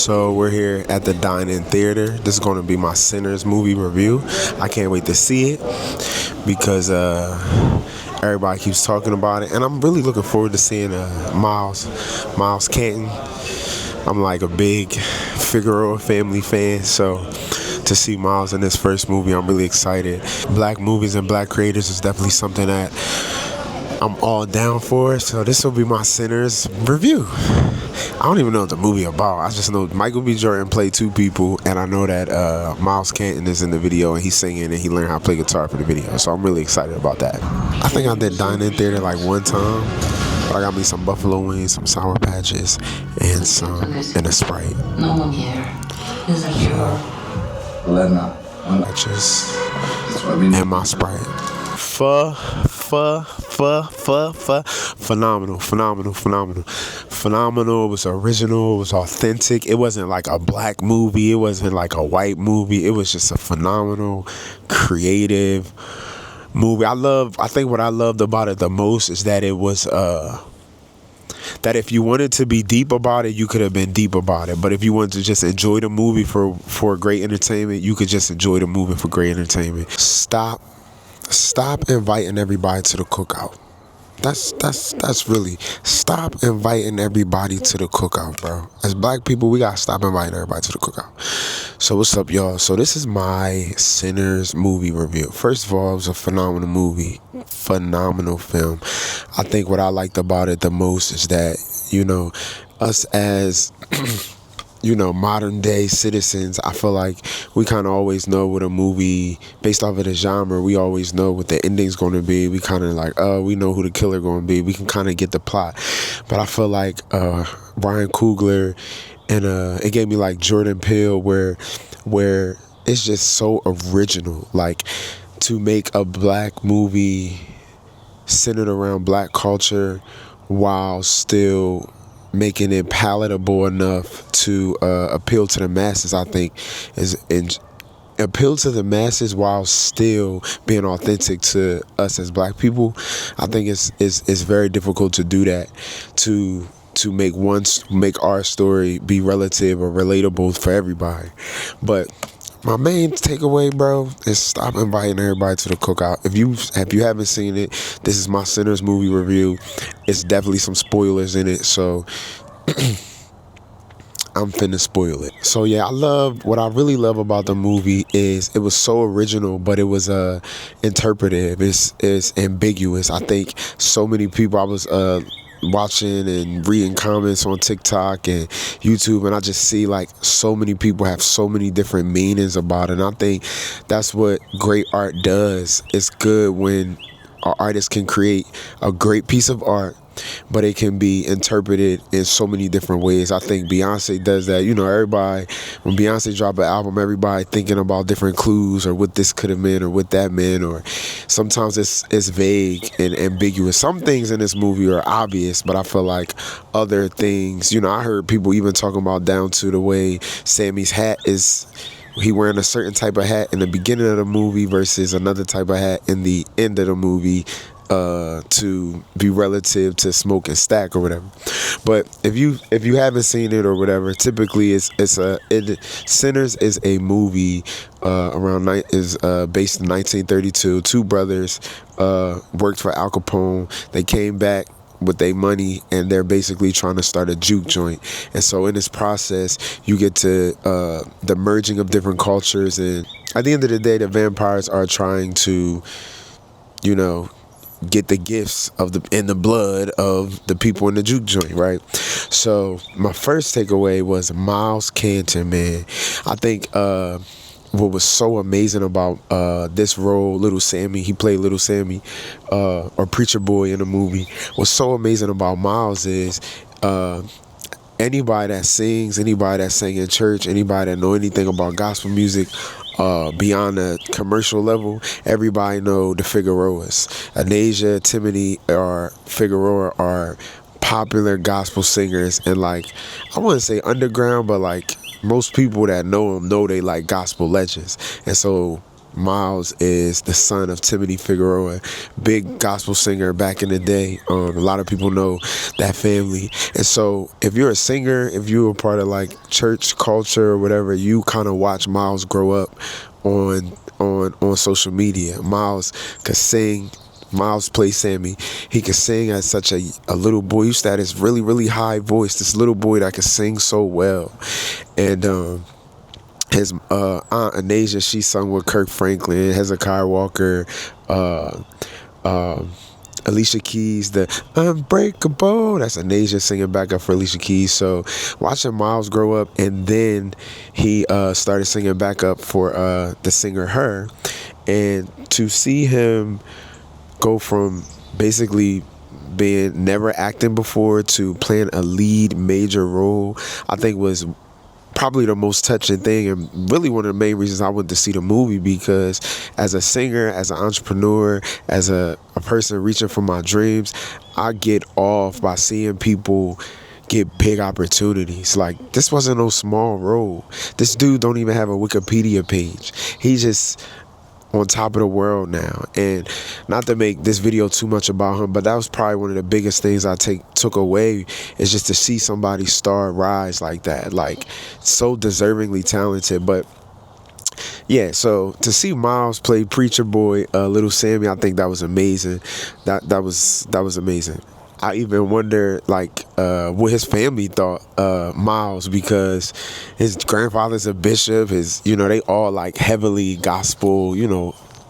So we're here at the Dine-In Theater. This is going to be my Sinners movie review. I can't wait to see it because everybody keeps talking about it, and I'm really looking forward to seeing Miles Caton. I'm like a big Figueroa family fan, so to see Miles in this first movie, I'm really excited. Black movies and black creators is definitely something that I'm all down for, so this will be my Sinners review. I don't even know what the movie about. I just know Michael B. Jordan played two people, and I know that Miles Caton is in the video, and he's singing, and he learned how to play guitar for the video, so I'm really excited about that. I think I did Dine-In Theater like one time, but I got me some buffalo wings, some Sour Patches, and a Sprite. No one here is a hero. Patches and my Sprite. Phenomenal. It was original, it was authentic. It wasn't like a black movie, it wasn't like a white movie. It was just a phenomenal, creative movie. I think what I loved about it the most is that it was that if you wanted to be deep about it, you could have been deep about it. But if you wanted to just enjoy the movie for great entertainment, you could just enjoy the movie for great entertainment. Stop inviting everybody to the cookout. That's really, stop inviting everybody to the cookout, bro. As black people, we gotta stop inviting everybody to the cookout. So what's up, y'all? So this is my Sinners movie review. First of all, it was a phenomenal movie, phenomenal film. I think what I liked about it the most is that, us as modern day citizens, I feel like we kind of always know what a movie, based off of the genre, we always know what the ending's going to be. We kind of like, we know who the killer going to be. We can kind of get the plot. But I feel like Ryan Coogler and it gave me like Jordan Peele where it's just so original. Like, to make a black movie centered around black culture while still making it palatable enough to appeal to the masses, I think appeal to the masses while still being authentic to us as black people. I think it's very difficult to do that, to make our story be relative or relatable for everybody. But my main takeaway, bro, is stop inviting everybody to the cookout. If you haven't seen it, this is my Sinners movie review. It's definitely some spoilers in it, so I'm finna spoil it. So yeah, what I really love about the movie is it was so original, but it was interpretive. It's ambiguous. I think so many people, I was watching and reading comments on TikTok and YouTube, and I just see like so many people have so many different meanings about it. And I think that's what great art does. It's good when an artist can create a great piece of art, but it can be interpreted in so many different ways. I think Beyonce does that. Everybody, when Beyonce drop an album, everybody thinking about different clues or what this could have meant or what that meant, or sometimes it's vague and ambiguous. Some things in this movie are obvious, but I feel like other things, I heard people even talking about down to the way Sammie's hat is. He wearing a certain type of hat in the beginning of the movie versus another type of hat in the end of the movie, to be relative to Smoke and Stack or whatever. But if you haven't seen it or whatever, typically Sinners is a movie based in 1932. Two brothers worked for Al Capone. They came back with their money, and they're basically trying to start a juke joint. And so in this process, you get to the merging of different cultures, and at the end of the day, the vampires are trying to get the gifts in the blood of the people in the juke joint, right? So my first takeaway was Miles Caton, man. I think what was so amazing about this role, Little Sammie, he played Little Sammie, or Preacher Boy in the movie. What's so amazing about Miles is anybody that sings, anybody that sang in church, anybody that know anything about gospel music, beyond the commercial level, everybody know the Figueroas. Anasia, Timothy, or Figueroa are popular gospel singers, and like, I wouldn't say underground, but like most people that know them know they like gospel legends. And so Miles is the son of Timothy Figueroa, big gospel singer back in the day. A lot of people know that family. And so if you're a singer, if you're a part of like church culture or whatever, you kind of watch Miles grow up on social media. Miles could sing. Miles plays Sammie. He could sing as such a little boy. He used to have this really, really high voice. This little boy that could sing so well. And his aunt Anasia, she sung with Kirk Franklin, Hezekiah Walker, Alicia Keys, the Unbreakable. That's Anasia singing back up for Alicia Keys. So watching Miles grow up, and then he started singing back up for the singer Her, and to see him go from basically being never acting before to playing a lead major role, I think was probably the most touching thing, and really one of the main reasons I went to see the movie, because as a singer, as an entrepreneur, as a person reaching for my dreams, I get off by seeing people get big opportunities. Like, this wasn't no small role. This dude don't even have a Wikipedia page. He just on top of the world now. And not to make this video too much about him, but that was probably one of the biggest things I took away, is just to see somebody star rise like that, like so deservingly talented. But yeah, so to see Miles play Preacher Boy, Little Sammie, I think that was amazing. That was amazing. I even wonder, like, what his family thought Miles, because his grandfather's a bishop. They all like heavily gospel,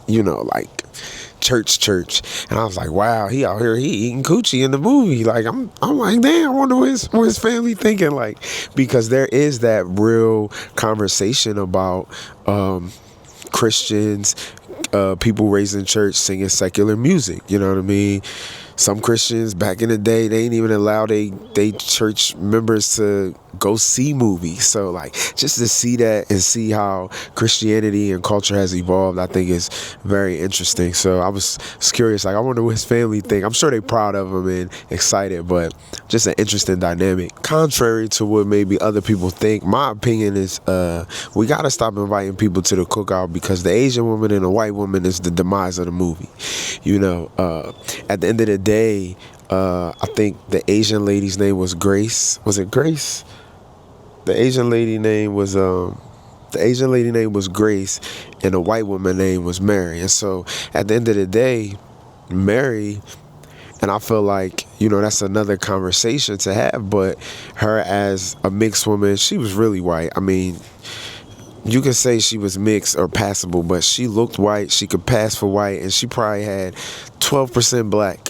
like church. And I was like, wow, he out here, he eating coochie in the movie. Like, I'm like, damn, I wonder what his family thinking, like, because there is that real conversation about Christians, people raised in church singing secular music. You know what I mean? Some Christians back in the day, they ain't even allow they church members to go see movies. So like, just to see that and see how Christianity and culture has evolved, I think is very interesting. So I was curious, like, I wonder what his family think. I'm sure they proud of him and excited, but just an interesting dynamic. Contrary to what maybe other people think, my opinion is we gotta stop inviting people to the cookout, because the Asian woman and the white woman is the demise of the movie. At the end of the day, I think the Asian lady's name was Grace. Was it Grace? The Asian lady name was Grace, and the white woman name was Mary. And so at the end of the day, Mary, and I feel like, that's another conversation to have, but her as a mixed woman, she was really white. I mean, you could say she was mixed or passable, but she looked white. She could pass for white, and she probably had 12% black,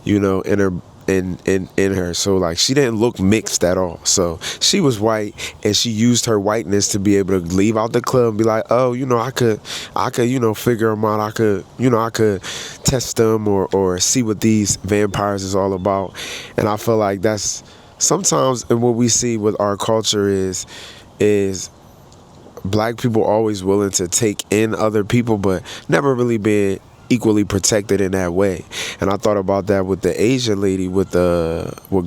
in her. So like, she didn't look mixed at all. So she was white, and she used her whiteness to be able to leave out the club and be like, oh, I could figure them out. I could test them or see what these vampires is all about. And I feel like that's sometimes, and what we see with our culture is black people always willing to take in other people, but never really being equally protected in that way. And I thought about that with the Asian lady with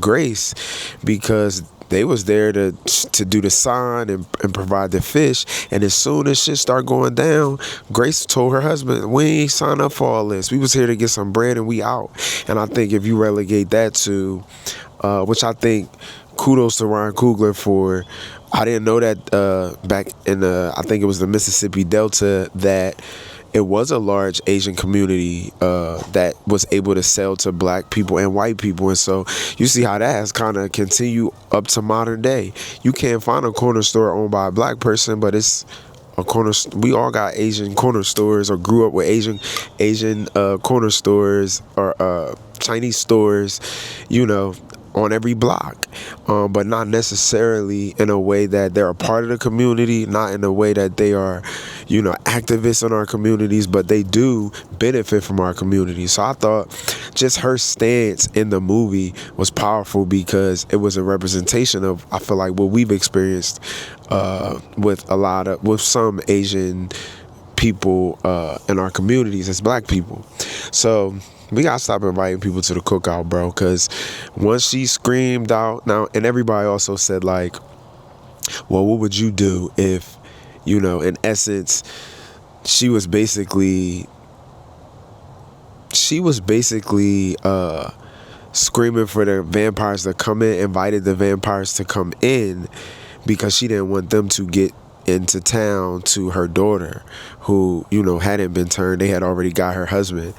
Grace, because they was there to do the sign and provide the fish. And as soon as shit start going down, Grace told her husband, we ain't signed up for all this. We was here to get some bread and we out. And I think if you relegate that to, which I think kudos to Ryan Coogler for, I didn't know that back in I think it was the Mississippi Delta, that it was a large Asian community that was able to sell to black people and white people. And so you see how that has kind of continued up to modern day. You can't find a corner store owned by a black person, but it's a corner. We all got Asian corner stores, or grew up with Asian corner stores, or Chinese stores, on every block, but not necessarily in a way that they're a part of the community, not in a way that they are, activists in our communities, but they do benefit from our community. So I thought just her stance in the movie was powerful, because it was a representation of, I feel like, what we've experienced with some Asian people in our communities as black people. So we gotta stop inviting people to the cookout, bro, because once she screamed out, now, and everybody also said, like, well, what would you do if, in essence, she was basically screaming for the vampires to come in, invited the vampires to come in because she didn't want them to get into town to her daughter, who, hadn't been turned. They had already got her husband.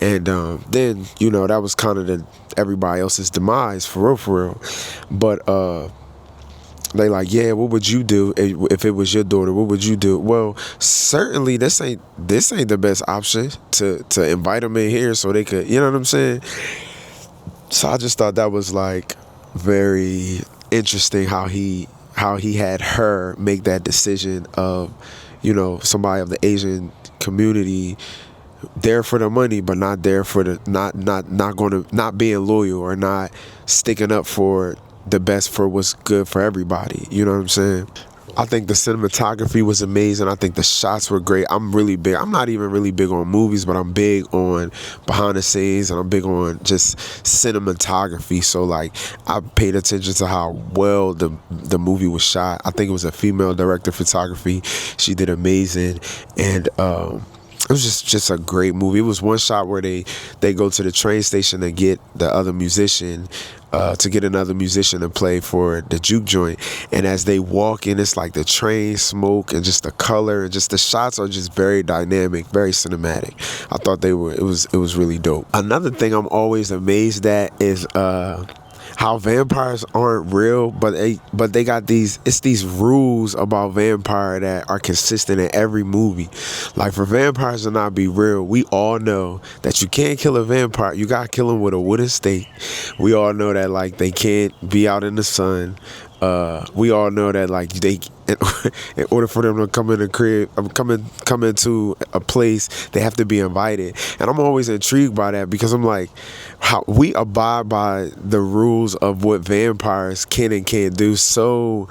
And then, that was kind of everybody else's demise, for real. But they like, yeah, what would you do if it was your daughter? What would you do? Well, certainly this ain't the best option to invite them in here so they could, you know what I'm saying? So I just thought that was like very interesting how he had her make that decision of, somebody of the Asian community there for the money, but not there for the not being loyal or not sticking up for the best, for what's good for everybody. You know what I'm saying? I think the cinematography was amazing. I think the shots were great. I'm not even really big on movies, but I'm big on behind the scenes, and I'm big on just cinematography. So like, I paid attention to how well the movie was shot. I think it was a female director of photography. She did amazing. And it was just a great movie. It was one shot where they go to the train station to get the other musician, to get another musician to play for the juke joint. And as they walk in, it's like the train smoke and just the color and just the shots are just very dynamic, very cinematic. I thought it was really dope. Another thing I'm always amazed at is how vampires aren't real, but they got these rules about vampire that are consistent in every movie. Like, for vampires to not be real, we all know that you can't kill a vampire. You gotta kill them with a wooden stake. We all know that, like, they can't be out in the sun. We all know that, like, they, in order for them to come in a crib, come into a place, they have to be invited. And I'm always intrigued by that, because I'm like, how we abide by the rules of what vampires can and can't do so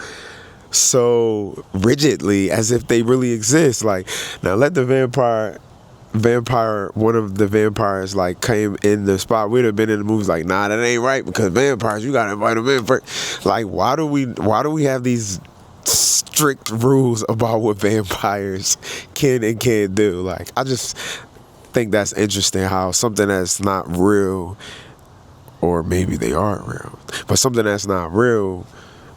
rigidly, as if they really exist. Like, now let the one of the vampires like came in the spot, we'd have been in the movies like, nah, that ain't right, because vampires, you gotta invite them in first. Like, why do we have these strict rules about what vampires can and can't do? Like, I just think that's interesting, how something that's not real, or maybe they are real, but something that's not real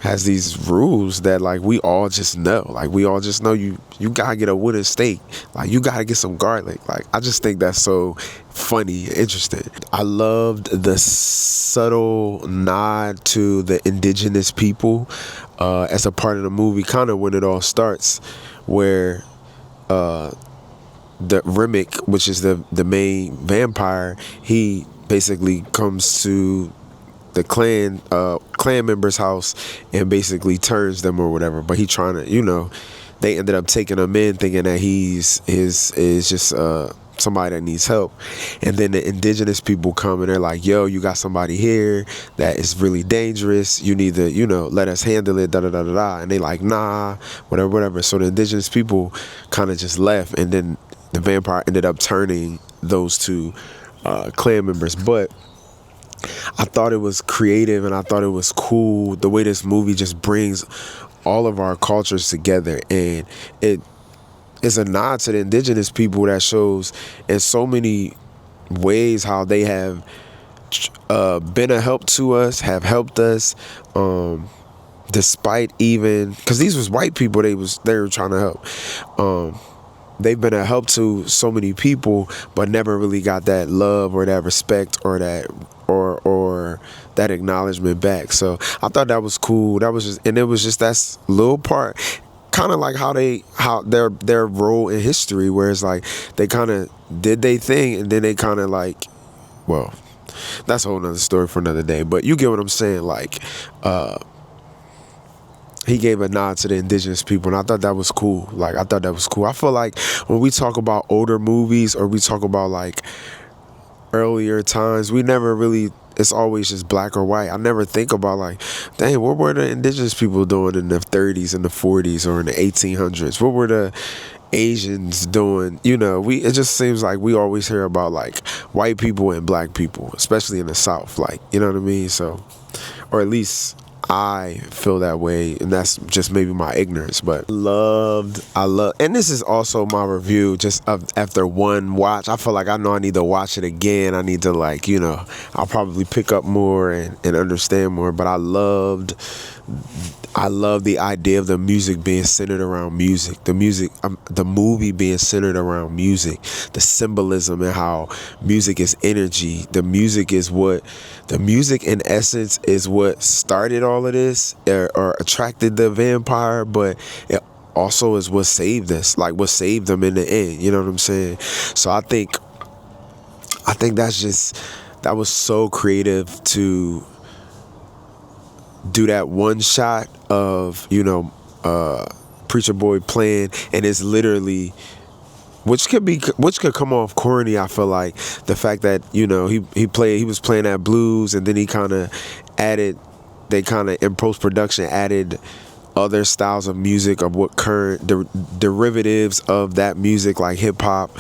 has these rules that, like, we all just know. Like, we all just know you gotta get a wooden stake. Like, you gotta get some garlic. Like, I just think that's so funny and interesting. I loved the subtle nod to the indigenous people as a part of the movie, kind of when it all starts, where the Remmick, which is the main vampire, he basically comes to the clan member's house and basically turns them or whatever. But he trying to, they ended up taking him in, thinking that is just somebody that needs help. And then the indigenous people come and they're like, yo, you got somebody here that is really dangerous. You need to, let us handle it, da da da da da. And they like, nah, whatever. So the indigenous people kind of just left, and then the vampire ended up turning those two clan members. But I thought it was creative, and I thought it was cool the way this movie just brings all of our cultures together, and it is a nod to the indigenous people that shows in so many ways how they have been a help to us, have helped us, despite, even because these was white people they were trying to help. They've been a help to so many people, but never really got that love or that respect or that or that acknowledgement back. So I thought that was cool. That was just, and it was just that little part, kind of like how their role in history, where it's like they kind of did their thing, and then they kind of like, well, that's a whole nother story for another day. But you get what I'm saying, like. He gave a nod to the indigenous people, and I thought that was cool. Like, I thought that was cool. I feel like when we talk about older movies, or we talk about like earlier times, we never really, it's always just black or white. I never think about like, dang, what were the indigenous people doing in the 30s and the 40s or in the 1800s? What were the Asians doing? It just seems like we always hear about like white people and black people, especially in the South, like, you know what I mean? So, or at least I feel that way, and that's just maybe my ignorance. But I love, and this is also my review. Just after one watch, I feel like I know I need to watch it again. I need to I'll probably pick up more and understand more. But I love the idea of the music being centered around music. The movie being centered around music. The symbolism and how music is energy. The music in essence is what started all of this or attracted the vampire, but it also is what saved us, like what saved them in the end. You know what I'm saying? So I think that was so creative to do that one shot of Preacher Boy playing, and it's literally, which could come off corny. I feel like the fact that he was playing that blues, and then he kind of in post production added other styles of music of what current derivatives of that music, like hip hop,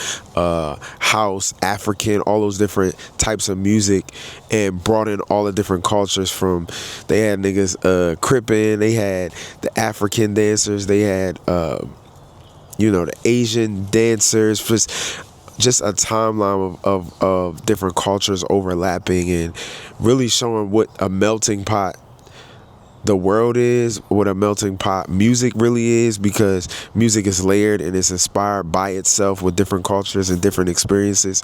house, African, all those different types of music, and brought in all the different cultures. From they had niggas crippin', they had the African dancers, they had the Asian dancers, just a timeline of different cultures overlapping and really showing what a melting pot the world is, what a melting pot music really is, because music is layered and it's inspired by itself with different cultures and different experiences.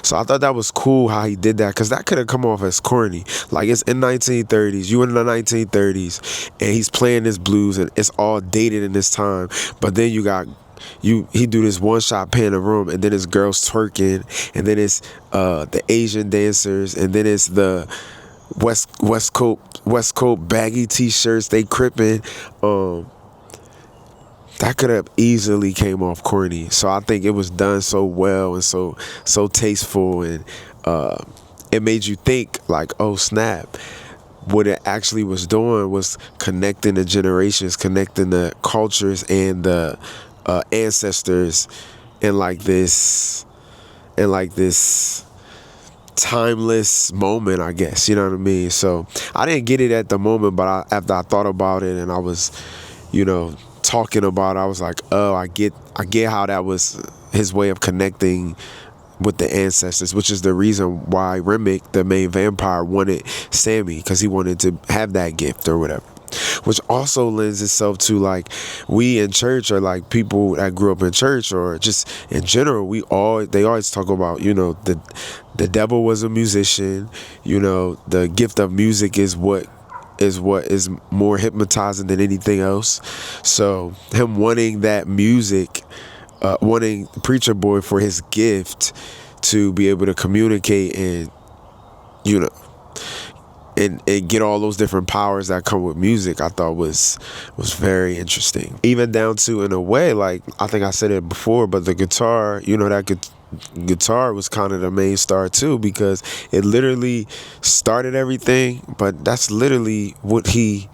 So I thought that was cool how he did that, because that could have come off as corny. Like, it's in 1930s, you in the 1930s, and he's playing this blues and it's all dated in this time, but then he do this one shot pan the room, and then it's girls twerking, and then it's the Asian dancers, and then it's the West Coast baggy t-shirts, they crippin'. That could have easily came off corny. So I think it was done so well and so tasteful, and it made you think like, oh snap. What it actually was doing was connecting the generations, connecting the cultures and the ancestors in like this timeless moment, I guess. You know what I mean? So I didn't get it at the moment, but after I thought about it and I was, talking about it, I was like, oh, I get how that was his way of connecting with the ancestors, which is the reason why Remmick, the main vampire, wanted Sammie, because he wanted to have that gift or whatever. Which also lends itself to, like, we in church, or like people that grew up in church, or just in general, they always talk about, the devil was a musician. The gift of music is what is more hypnotizing than anything else. So him wanting that music, wanting Preacher Boy for his gift to be able to communicate and and get all those different powers that come with music, I thought was very interesting. Even down to, in a way, like, I think I said it before, but the guitar, that guitar was kind of the main star too, because it literally started everything, but that's literally what he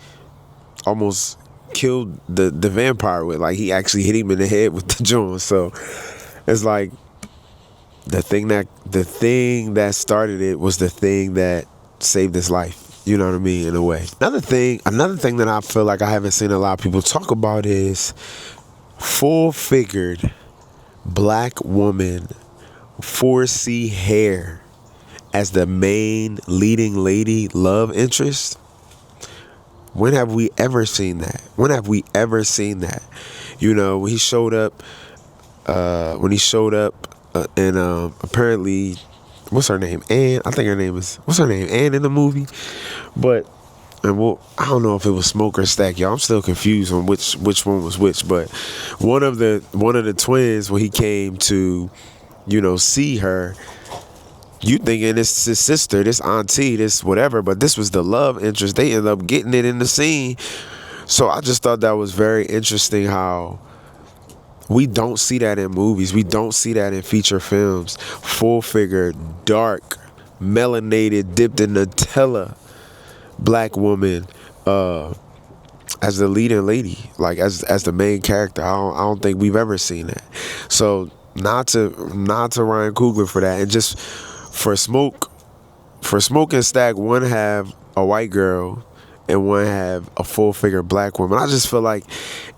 almost killed the vampire with. Like, he actually hit him in the head with the joint. So it's like the thing that started it was the thing that saved his life. You know what I mean? In a way. Another thing that I feel like I haven't seen a lot of people talk about is full-figured black woman, 4C hair as the main leading lady love interest. When have we ever seen that? When he showed up, and apparently, what's her name? Anne. I think her name is, what's her name? Anne in the movie. But, I don't know if it was Smoke or Stack, y'all. I'm still confused on which one was which. But one of the twins, when he came to, see her, you thinking this his sister, this auntie, this whatever, but this was the love interest. They ended up getting it in the scene. So I just thought that was very interesting how we don't see that in movies. We don't see that in feature films. Full figure, dark, melanated, dipped in Nutella black woman as the leading lady, like as the main character. I don't think we've ever seen that. So not to Ryan Coogler for that, and just for Smoke and Stack, one have a white girl and one have a full figure black woman. I just feel like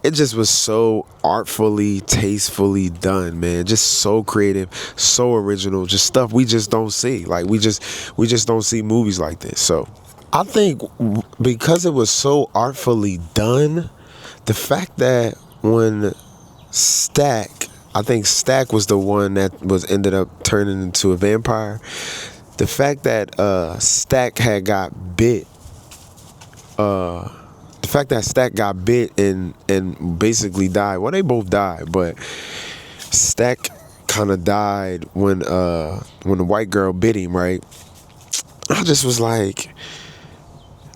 it just was so artfully, tastefully done, man. Just so creative, so original, just stuff we just don't see. Like we just don't see movies like this. So I think because it was so artfully done, the fact that when I think Stack was the one that was ended up turning into a vampire. The fact that Stack had got bit, and basically died. Well, they both died, but Stack kind of died when the white girl bit him, right? I just was like,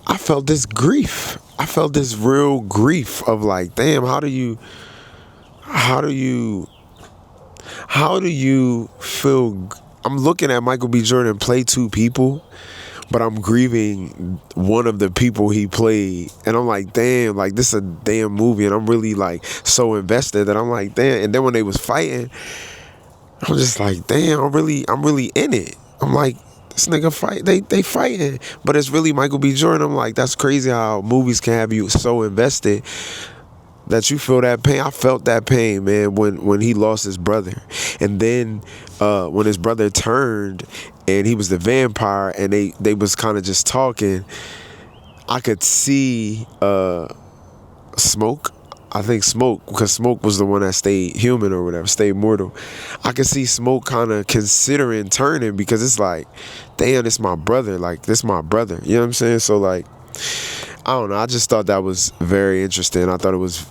I felt this grief. I felt this real grief of like, damn, how do you feel? I'm looking at Michael B. Jordan play two people, but I'm grieving one of the people he played, and I'm like, damn, like this is a damn movie, and I'm really like so invested that I'm like, damn. And then when they was fighting, I'm just like, damn, I'm really in it. I'm like, this nigga fight, they fighting, but it's really Michael B. Jordan. I'm like, that's crazy how movies can have you so invested that you feel that pain. I felt that pain, man, when he lost his brother. And then when his brother turned and he was the vampire and they was kind of just talking, I could see Smoke. I think Smoke, because Smoke was the one that stayed human or whatever, stayed mortal. I could see Smoke kind of considering turning, because it's like, damn, this my brother. Like, this my brother. You know what I'm saying? So, like, I don't know. I just thought that was very interesting. I thought it was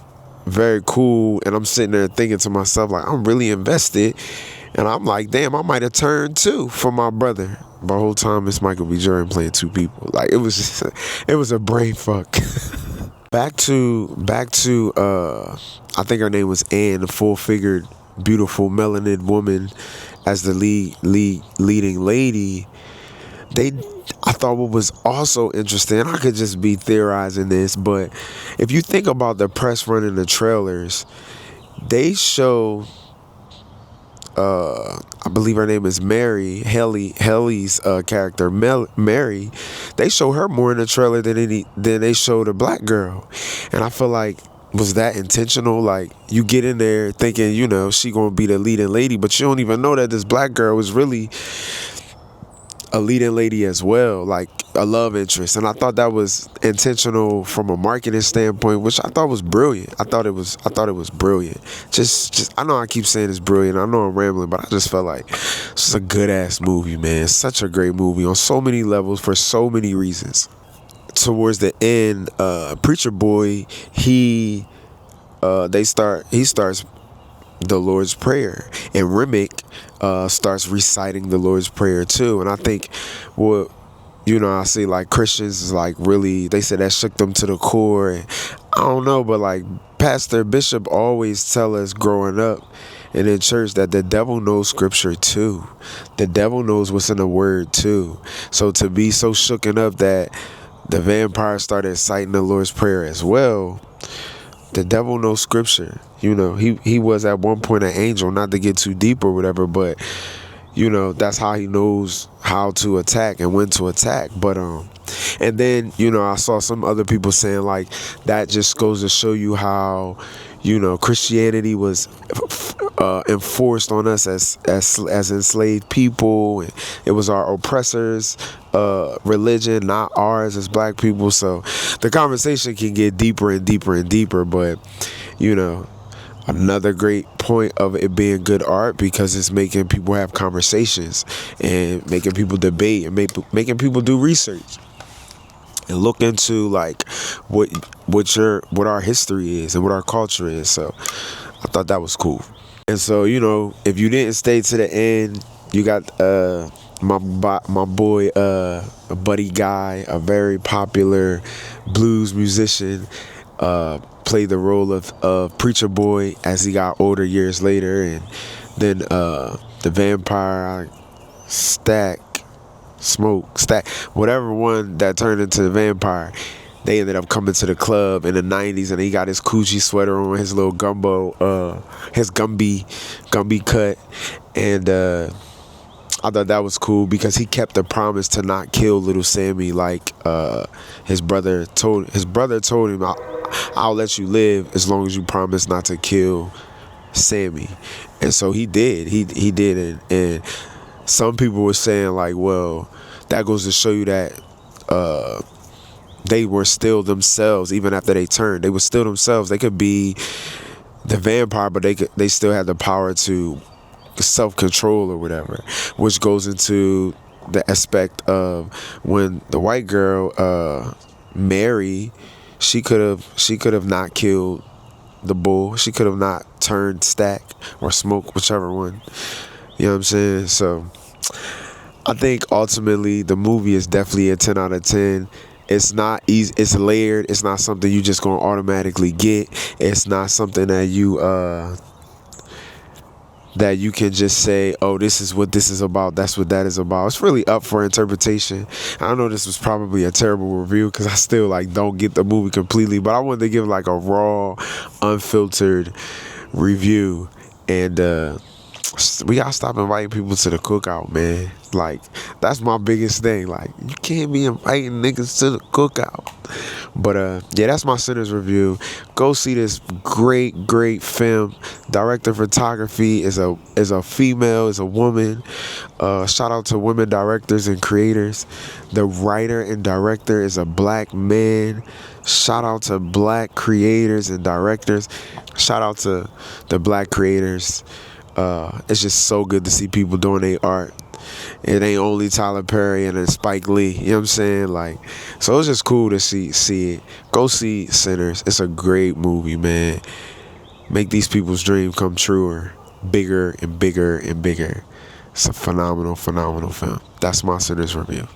very cool. And I'm sitting there thinking to myself, like, I'm really invested. And I'm like, damn, I might have turned too for my brother. The whole time it's Michael B. Jordan playing two people. Like, it was just, it was a brain fuck. Back to I think her name was Anne, the full-figured, beautiful, melanin woman as the leading lady. I thought what was also interesting, I could just be theorizing this, but if you think about the press run in the trailers, they show, I believe her name is Mary, Haley's character, Mary. They show her more in the trailer than they show the black girl, and I feel like, was that intentional? Like, you get in there thinking, you know, she gonna be the leading lady, but you don't even know that this black girl was really a leading lady as well, like a love interest. And I thought that was intentional from a marketing standpoint, which I thought was brilliant. I thought it was brilliant. Just I know I keep saying it's brilliant. I know I'm rambling, but I just felt like it's a good ass movie, man. Such a great movie on so many levels for so many reasons. Towards the end, Preacher Boy, he starts the Lord's Prayer, and Remmick starts reciting the Lord's Prayer too. And I think what, you know, I see like Christians is like really, they said that shook them to the core. And I don't know, but like Pastor Bishop always tell us growing up and in church that the devil knows scripture too. The devil knows what's in the word too. So to be so shooken up that the vampire started citing the Lord's Prayer as well, the devil knows scripture. You know, he was at one point an angel, not to get too deep or whatever, but you know, that's how he knows how to attack and when to attack. But and then, you know, I saw some other people saying like that just goes to show you how, you know, Christianity was enforced on us as enslaved people, and it was our oppressors' religion, not ours as black people. So the conversation can get deeper and deeper and deeper, but you know, another great point of it being good art, because it's making people have conversations and making people debate and making people do research and look into like what our history is and what our culture is. So I thought that was cool. And so, you know, if you didn't stay to the end, you got my boy Buddy Guy, a very popular blues musician, played the role of Preacher Boy as he got older years later. And then the vampire Stack, whatever one that turned into the vampire, they ended up coming to the club in the 90s, and he got his Coochie sweater on, his little his Gumby cut, and I thought that was cool because he kept the promise to not kill little Sammie like his brother told him, I'll let you live as long as you promise not to kill Sammie. And so he did. He did it. And some people were saying like, well, that goes to show you that they were still themselves even after they turned. They were still themselves. They could be the vampire, but they still had the power to self-control or whatever, which goes into the aspect of when the white girl Mary, she could have not killed the bull. She could have not turned Stack or Smoke, whichever one. You know what I'm saying? So I think ultimately the movie is definitely a 10 out of 10. It's not easy. It's layered. It's not something you just gonna automatically get. It's not something that you can just say, oh, this is what this is about. That's what that is about. It's really up for interpretation. I know this was probably a terrible review because I still don't get the movie completely, but I wanted to give a raw, unfiltered review. And we gotta stop inviting people to the cookout, man. That's my biggest thing. You can't be inviting niggas to the cookout. But yeah, that's my Sinners review. Go see this great film. Director of photography is a female, is a woman. Shout out to women directors and creators. The writer and director is a black man. Shout out to black creators and directors. Shout out to the black creators. It's just so good to see people doing their art. It ain't only Tyler Perry and then Spike Lee. You know what I'm saying? So it's just cool to see it. Go see Sinners. It's a great movie, man. Make these people's dream come truer. Bigger and bigger and bigger. It's a phenomenal film. That's my Sinners review.